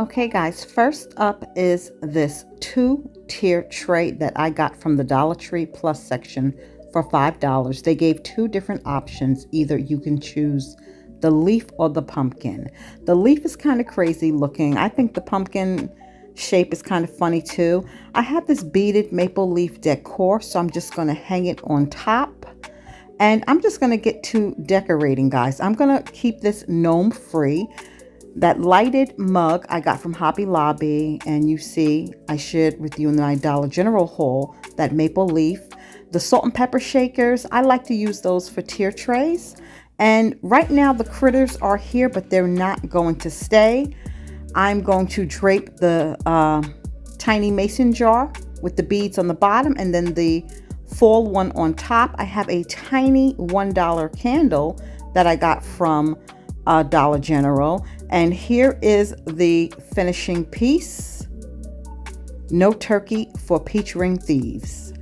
Okay guys, first up is this 2-tier tray that I got from the Dollar Tree Plus section for $5. They gave two different options. Either you can choose the leaf or the pumpkin. The leaf is kind of crazy looking. I think the pumpkin shape is kind of funny too. I have this beaded maple leaf decor, so I'm just going to hang it on top. And I'm just going to get to decorating, guys. I'm going to keep this gnome free. That lighted mug I got from Hobby Lobby, and you see I shared with you in my Dollar General haul that maple leaf. The salt and pepper shakers, I like to use those for tier trays. And right now the critters are here, but they're not going to stay. I'm going to drape the tiny mason jar with the beads on the bottom and then the fall one on top. I have a tiny $1 candle that I got from Dollar General. And here is the finishing piece. No turkey for peach ring thieves.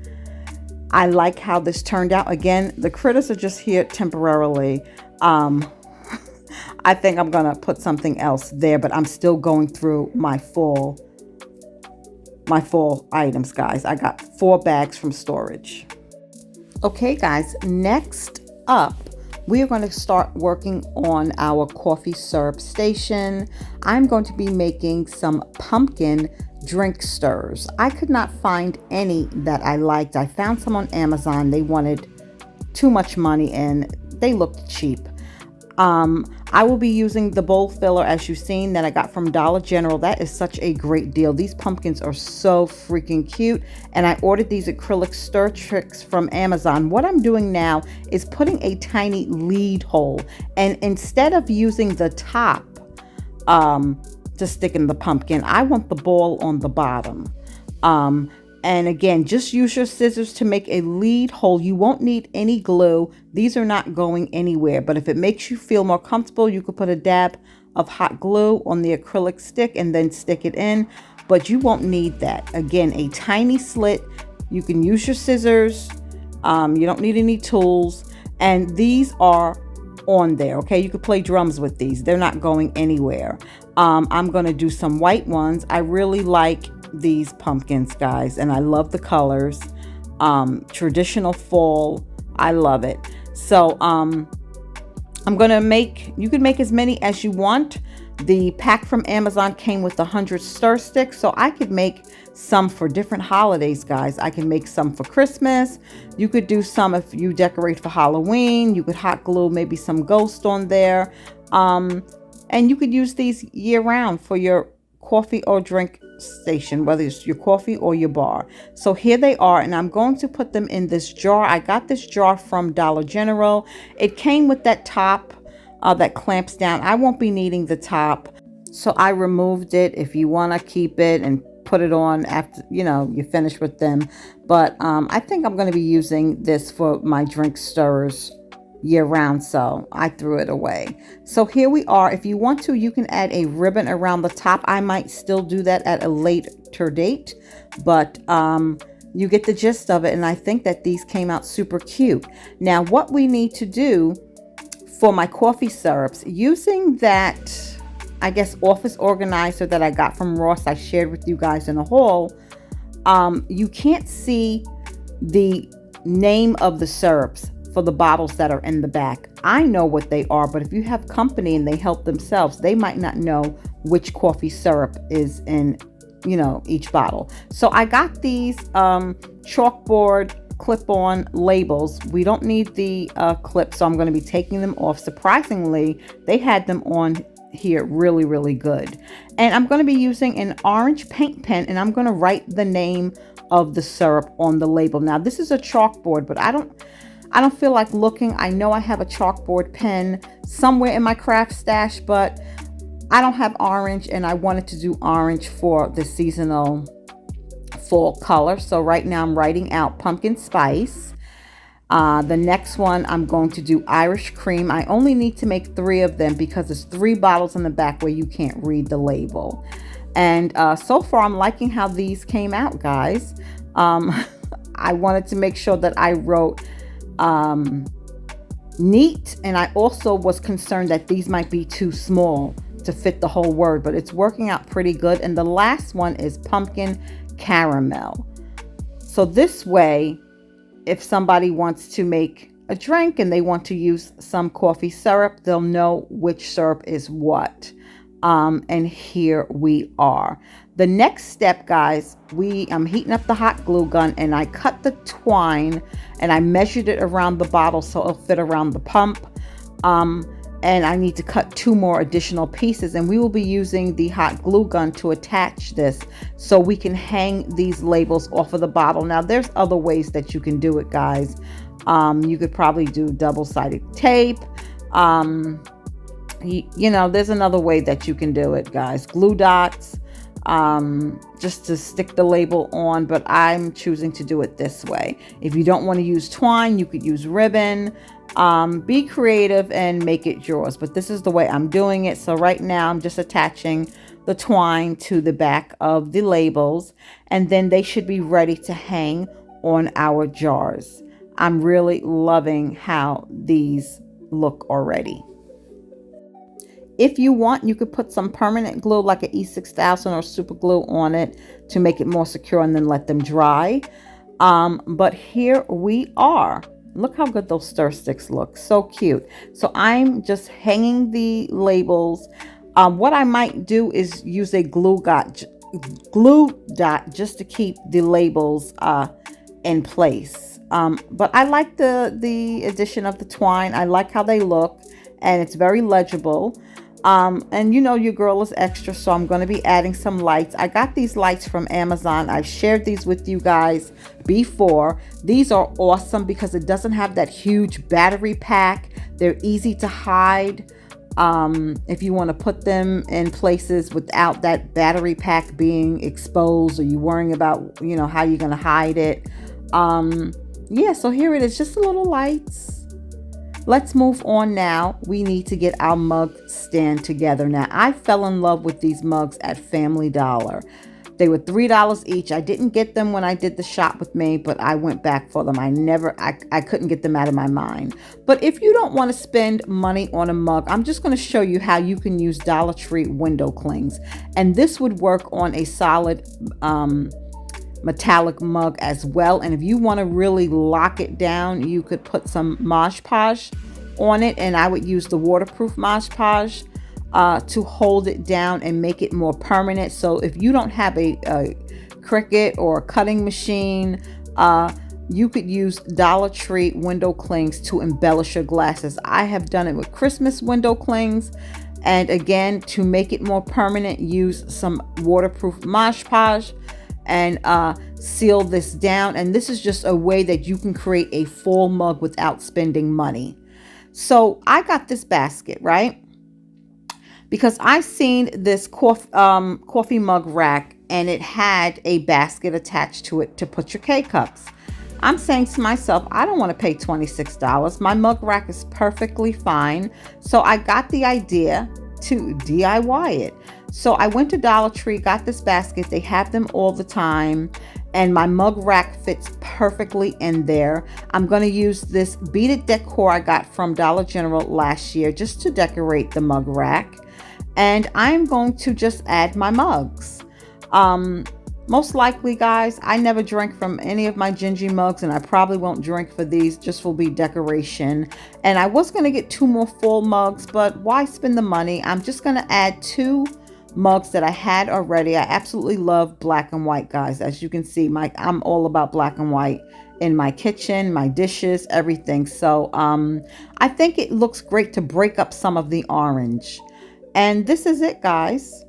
I like how this turned out. Again, the critters are just here temporarily. I think I'm gonna put something else there, but I'm still going through my fall items, guys. I got 4 bags from storage. Okay guys, next up we are going to start working on our coffee syrup station. I'm going to be making some pumpkin drink stirs. I could not find any that I liked. I found some on Amazon. They wanted too much money and they looked cheap. I will be using the bowl filler, as you've seen, that I got from Dollar General. That is such a great deal. These pumpkins are so freaking cute. And I ordered these acrylic stir tricks from Amazon. What I'm doing now is putting a tiny lead hole. And instead of using the top to stick in the pumpkin, I want the ball on the bottom. And again, just use your scissors to make a lead hole. You won't need any glue. These are not going anywhere. But if it makes you feel more comfortable, you could put a dab of hot glue on the acrylic stick and then stick it in. But you won't need that. Again, a tiny slit. You can use your scissors. You don't need any tools. And these are on there, okay? You could play drums with these. They're not going anywhere. I'm going to do some white ones. I really like these pumpkins, guys, and I love the colors. Traditional fall, I love it. So I'm gonna make, you can make as many as you want. The pack from Amazon came with 100 stir sticks, so I could make some for different holidays, guys. I can make some for Christmas. You could do some if you decorate for Halloween. You could hot glue maybe some ghost on there, and you could use these year round for your coffee or drink station, whether it's your coffee or your bar. So here they are, and I'm going to put them in this jar. I got this jar from Dollar General. It came with that top that clamps down. I won't be needing the top, so I removed it. If you want to keep it and put it on after you finish with them, but I think I'm going to be using this for my drink stirrers year round, so I threw it away. So here we are. If you want to, you can add a ribbon around the top. I might still do that at a later date, but you get the gist of it, and I think that these came out super cute. Now what we need to do for my coffee syrups, using that, I guess, office organizer that I got from Ross, I shared with you guys in a haul. You can't see the name of the syrups for the bottles that are in the back. I know what they are, but if you have company and they help themselves, they might not know which coffee syrup is in, each bottle. So I got these chalkboard clip-on labels. We don't need the clip, so I'm going to be taking them off. Surprisingly, they had them on here really, really good. And I'm going to be using an orange paint pen, and I'm going to write the name of the syrup on the label. Now, this is a chalkboard, but I don't feel like looking. I know I have a chalkboard pen somewhere in my craft stash, but I don't have orange, and I wanted to do orange for the seasonal fall color. So right now I'm writing out pumpkin spice. The next one I'm going to do Irish cream. I only need to make 3 of them because there's 3 bottles in the back where you can't read the label. And so far I'm liking how these came out, guys. I wanted to make sure that I wrote neat, and I also was concerned that these might be too small to fit the whole word, but it's working out pretty good. And the last one is pumpkin caramel. So this way, if somebody wants to make a drink and they want to use some coffee syrup, they'll know which syrup is what. And here we are. The next step, guys, I'm heating up the hot glue gun, and I cut the twine and I measured it around the bottle so it'll fit around the pump. And I need to cut 2 more additional pieces, and we will be using the hot glue gun to attach this so we can hang these labels off of the bottle. Now, there's other ways that you can do it, guys. You could probably do double-sided tape. You know, there's another way that you can do it, guys. Glue dots, just to stick the label on, but I'm choosing to do it this way. If you don't want to use twine, you could use ribbon. Be creative and make it yours, but this is the way I'm doing it. So right now I'm just attaching the twine to the back of the labels, and then they should be ready to hang on our jars. I'm really loving how these look already. If you want, you could put some permanent glue like an E6000 or super glue on it to make it more secure, and then let them dry. But here we are. Look how good those stir sticks look. So cute. So I'm just hanging the labels. What I might do is use a glue dot just to keep the labels in place. But I like the addition of the twine. I like how they look, and it's very legible. And you know, your girl is extra, so I'm going to be adding some lights. I got these lights from Amazon. I've shared these with you guys before. These are awesome because it doesn't have that huge battery pack. They're easy to hide. If you want to put them in places without that battery pack being exposed, or you worrying about, you know, how you're going to hide it. Yeah, so here it is, just a little lights. Let's move on now. We need to get our mug stand together. Now, I fell in love with these mugs at Family Dollar. They were $3 each. I didn't get them when I did the shop with me, but I went back for them. I couldn't get them out of my mind. But if you don't want to spend money on a mug, I'm just going to show you how you can use Dollar Tree window clings. And this would work on a solid metallic mug as well. And if you want to really lock it down, you could put some Mod Podge on it, and I would use the waterproof Mod Podge to hold it down and make it more permanent. So if you don't have a Cricut or a cutting machine, you could use Dollar Tree window clings to embellish your glasses. I have done it with Christmas window clings. And again, to make it more permanent, use some waterproof Mod Podge and seal this down. And this is just a way that you can create a full mug without spending money. So I got this basket, right? Because I seen this coffee mug rack, and it had a basket attached to it to put your K-cups. I'm saying to myself, I don't want to pay $26. My mug rack is perfectly fine. So I got the idea to DIY it. So I went to Dollar Tree, got this basket. They have them all the time, and my mug rack fits perfectly in there. I'm going to use this beaded decor I got from Dollar General last year just to decorate the mug rack. And I'm going to just add my mugs. Most likely, guys, I never drank from any of my Gingy mugs, and I probably won't drink for these, just will be decoration. And I was going to get 2 more full mugs, but why spend the money? I'm just going to add 2 mugs that I had already. I absolutely love black and white, guys. As you can see, I'm all about black and white in my kitchen, my dishes, everything. So I think it looks great to break up some of the orange. And this is it, guys.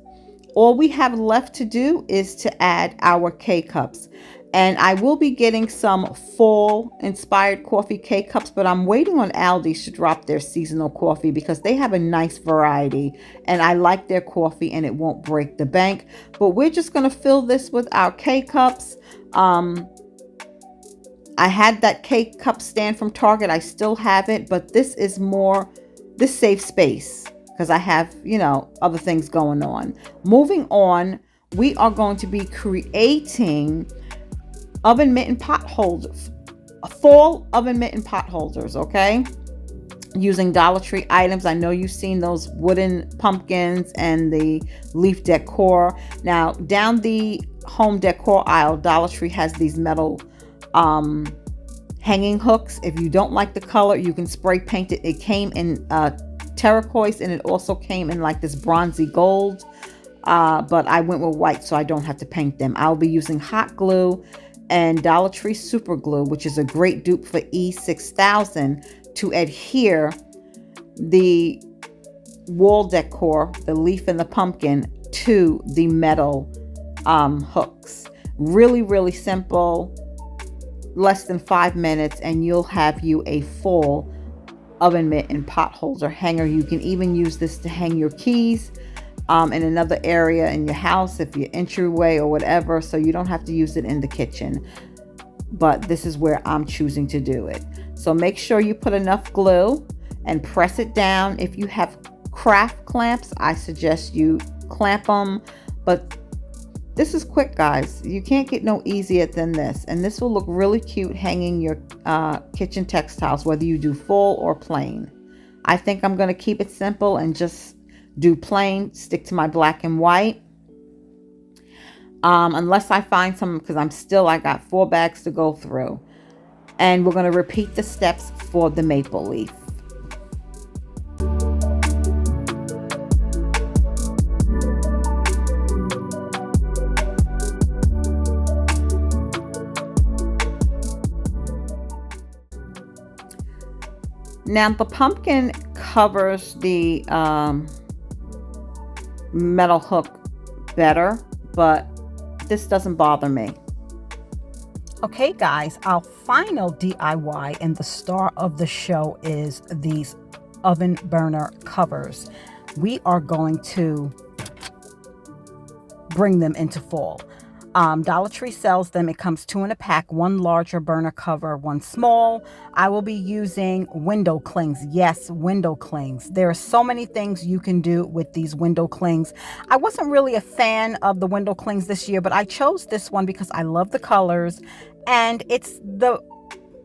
All we have left to do is to add our K-cups. And I will be getting some fall inspired coffee K-cups, but I'm waiting on Aldi's to drop their seasonal coffee because they have a nice variety and I like their coffee and it won't break the bank. But we're just going to fill this with our K-cups. I had that K-cup stand from Target. I still have it, but this saves space because I have, other things going on. Moving on, we are going to be creating oven mitten pot holders, fall oven mitten pot holders, okay? using Dollar Tree items. I know you've seen those wooden pumpkins and the leaf decor. Now, down the home decor aisle, Dollar Tree has these metal hanging hooks. If you don't like the color, you can spray paint it. It came in turquoise, and it also came in like this bronzy gold. But I went with white so I don't have to paint them. I'll be using hot glue and Dollar Tree super glue, which is a great dupe for E6000, to adhere the wall decor, the leaf and the pumpkin, to the metal hooks. Really, really simple, less than 5 minutes, and you'll have you a full oven mitt and pot holder hanger. You can even use this to hang your keys in another area in your house, if your entryway or whatever, so you don't have to use it in the kitchen. But this is where I'm choosing to do it. So make sure you put enough glue and press it down. If you have craft clamps, I suggest you clamp them, but this is quick, guys. You can't get no easier than this, and this will look really cute hanging your kitchen textiles, whether you do full or plain. I think I'm going to keep it simple and just do plain, stick to my black and white, unless I find some, because I got 4 bags to go through. And we're going to repeat the steps for the maple leaf. Now the pumpkin covers the metal hook better, but this doesn't bother me. Okay guys, our final DIY and the star of the show is these oven burner covers. We are going to bring them into fall. Dollar Tree sells them. It comes 2 in a pack, 1 larger burner cover, 1 small. I will be using window clings. Yes, window clings. There are so many things you can do with these window clings. I wasn't really a fan of the window clings this year, but I chose this one because I love the colors, and it's the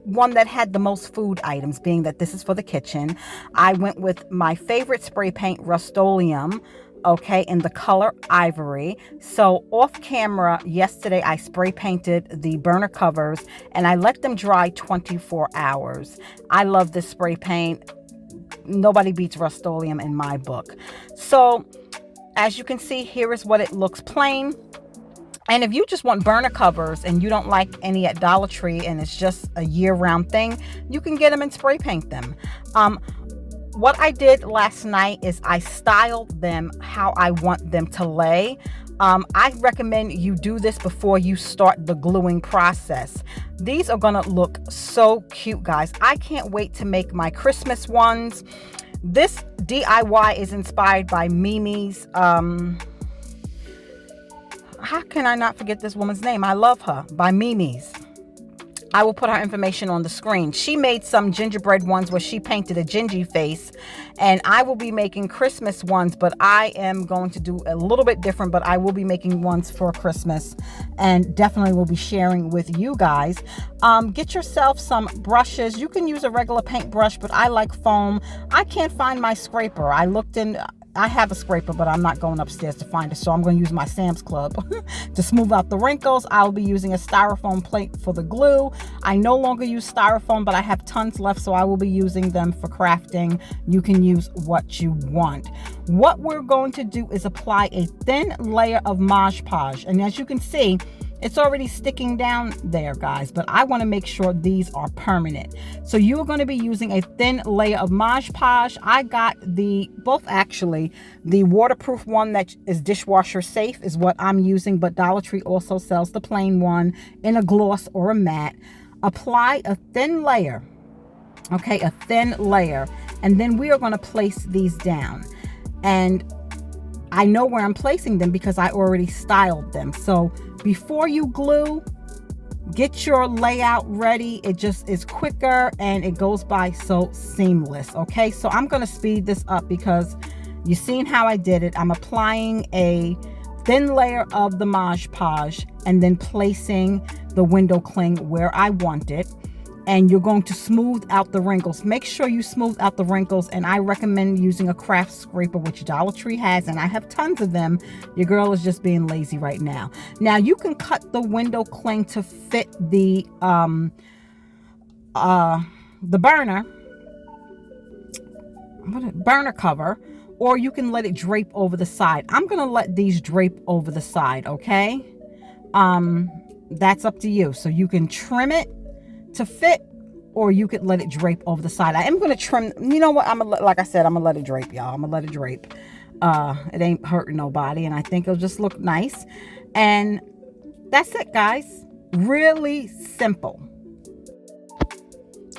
one that had the most food items, being that this is for the kitchen. I went with my favorite spray paint, Rust-Oleum, okay, in the color ivory. So off camera yesterday, I spray painted the burner covers and I let them dry 24 hours. I love this spray paint. Nobody beats Rust-Oleum in my book. So as you can see, here is what it looks plain. And if you just want burner covers and you don't like any at Dollar Tree and it's just a year-round thing, you can get them and spray paint them. What I did last night is I styled them how I want them to lay. I recommend you do this before you start the gluing process. These are gonna look so cute, guys. I can't wait to make my Christmas ones. This DIY is inspired by Mimi's, how can I not forget this woman's name? I love her, by Mimi's. I will put her information on the screen. She made some gingerbread ones where she painted a gingy face, and I will be making Christmas ones, but I am going to do a little bit different, but I will be making ones for Christmas and definitely will be sharing with you guys. Get yourself some brushes. You can use a regular paintbrush, but I like foam. I can't find my scraper. I have a scraper, but I'm not going upstairs to find it, so I'm going to use my Sam's Club to smooth out the wrinkles. I'll be using a styrofoam plate for the glue. I no longer use styrofoam, but I have tons left, so I will be using them for crafting. You can use what you want. What we're going to do is apply a thin layer of Mod Podge, and as you can see, it's already sticking down there, guys, but I want to make sure these are permanent. So you're going to be using a thin layer of Mod Podge. I got both actually. The waterproof one that is dishwasher safe is what I'm using, but Dollar Tree also sells the plain one in a gloss or a matte. Apply a thin layer, okay, a thin layer, and then we are going to place these down. And I know where I'm placing them because I already styled them. So before you glue, get your layout ready. It just is quicker and it goes by so seamless. Okay, so I'm going to speed this up because you've seen how I did it. I'm applying a thin layer of the Mod Podge and then placing the window cling where I want it. and you're going to smooth out the wrinkles. Make sure you smooth out the wrinkles, and I recommend using a craft scraper, which Dollar Tree has, and I have tons of them. Your girl is just being lazy right now. Now you can cut the window cling to fit the burner cover, or you can let it drape over the side. I'm gonna let these drape over the side, okay? That's up to you. So you can trim it to fit, or you could let it drape over the side. I am going to trim, you know what, like I said, I'm gonna let it drape, y'all. I'm gonna let it drape. It ain't hurting nobody, and I think it'll just look nice. And that's it, guys. Really simple.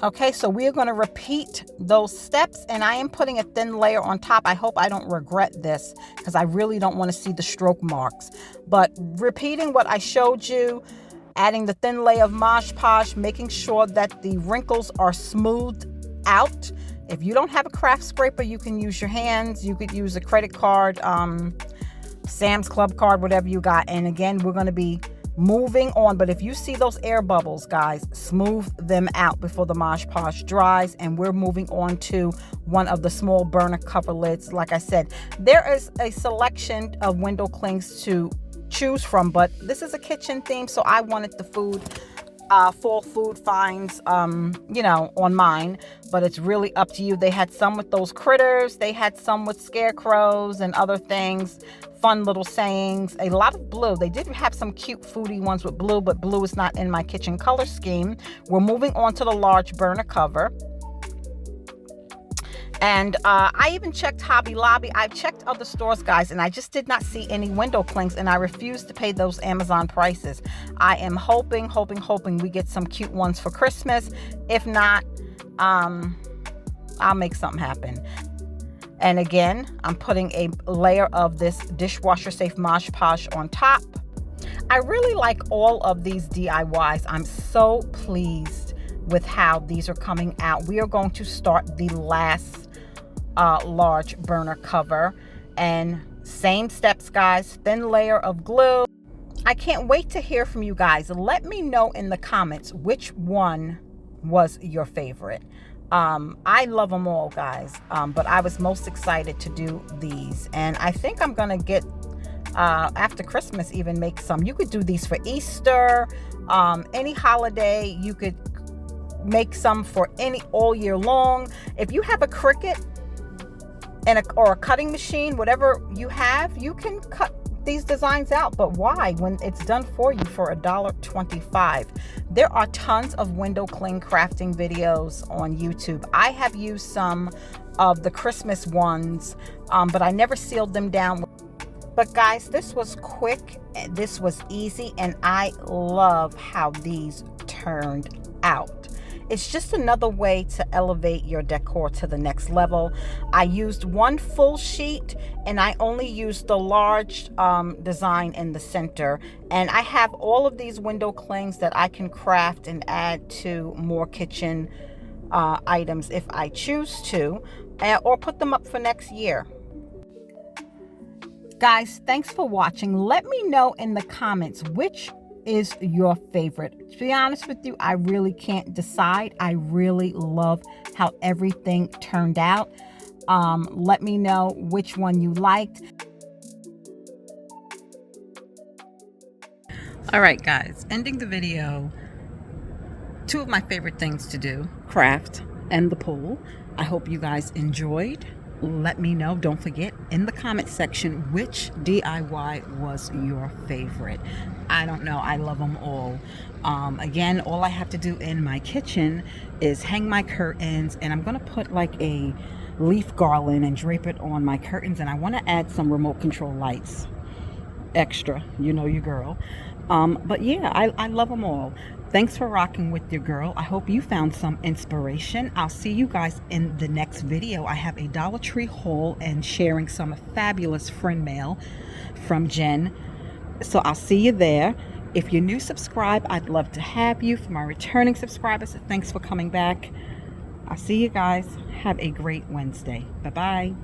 Okay, so we're going to repeat those steps, and I am putting a thin layer on top. I hope I don't regret this, because I really don't want to see the stroke marks. But repeating what I showed you, adding the thin layer of Mod Podge, making sure that the wrinkles are smoothed out. If you don't have a craft scraper, you can use your hands. You could use a credit card, Sam's Club card, whatever you got. And again, we're going to be moving on. But if you see those air bubbles, guys, smooth them out before the Mod Podge dries. And we're moving on to one of the small burner cover lids. Like I said, there is a selection of window clings to choose from, but this is a kitchen theme, so I wanted the food fall food finds on mine, but it's really up to you. They had some with those critters, they had some with scarecrows and other things, fun little sayings, a lot of blue. They did have some cute foodie ones with blue, but blue is not in my kitchen color scheme. We're moving on to the large burner cover. And I even checked Hobby Lobby. I've checked other stores, guys, and I just did not see any window clings, and I refuse to pay those Amazon prices. I am hoping we get some cute ones for Christmas. If not, I'll make something happen. And again, I'm putting a layer of this dishwasher safe Mod Podge on top. I really like all of these DIYs. I'm so pleased with how these are coming out. We are going to start the last large burner cover, and same steps, guys. Thin layer of glue. I can't wait to hear from you guys. Let me know in the comments which one was your favorite. I love them all, guys, but I was most excited to do these, and I think I'm gonna get after Christmas even make some. You could do these for Easter, any holiday. You could make some for all year long. If you have a Cricut and or a cutting machine, whatever you have, you can cut these designs out. But why, when it's done for you for $1.25? There are tons of window cling crafting videos on YouTube. I have used some of the Christmas ones, but I never sealed them down. But guys, this was quick, this was easy, and I love how these turned out. It's just another way to elevate your decor to the next level. I used one full sheet, and I only used the large design in the center. And I have all of these window clings that I can craft and add to more kitchen items if I choose to, or put them up for next year. Guys, thanks for watching. Let me know in the comments which is your favorite. To be honest with you, I really can't decide. I really love how everything turned out. Let me know which one you liked. All right, guys, ending the video. Two of my favorite things to do, craft and the pool. I hope you guys enjoyed. Let me know, don't forget, in the comment section, which DIY was your favorite. I don't know, I love them all. Again, all I have to do in my kitchen is hang my curtains, and I'm gonna put like a leaf garland and drape it on my curtains, and I want to add some remote control lights extra, you know your girl. But yeah, I love them all. Thanks for rocking with your girl. I hope you found some inspiration. I'll see you guys in the next video. I have a Dollar Tree haul and sharing some fabulous friend mail from Jen. So I'll see you there. If you're new, subscribe. I'd love to have you. For my returning subscribers, thanks for coming back. I'll see you guys. Have a great Wednesday. Bye-bye.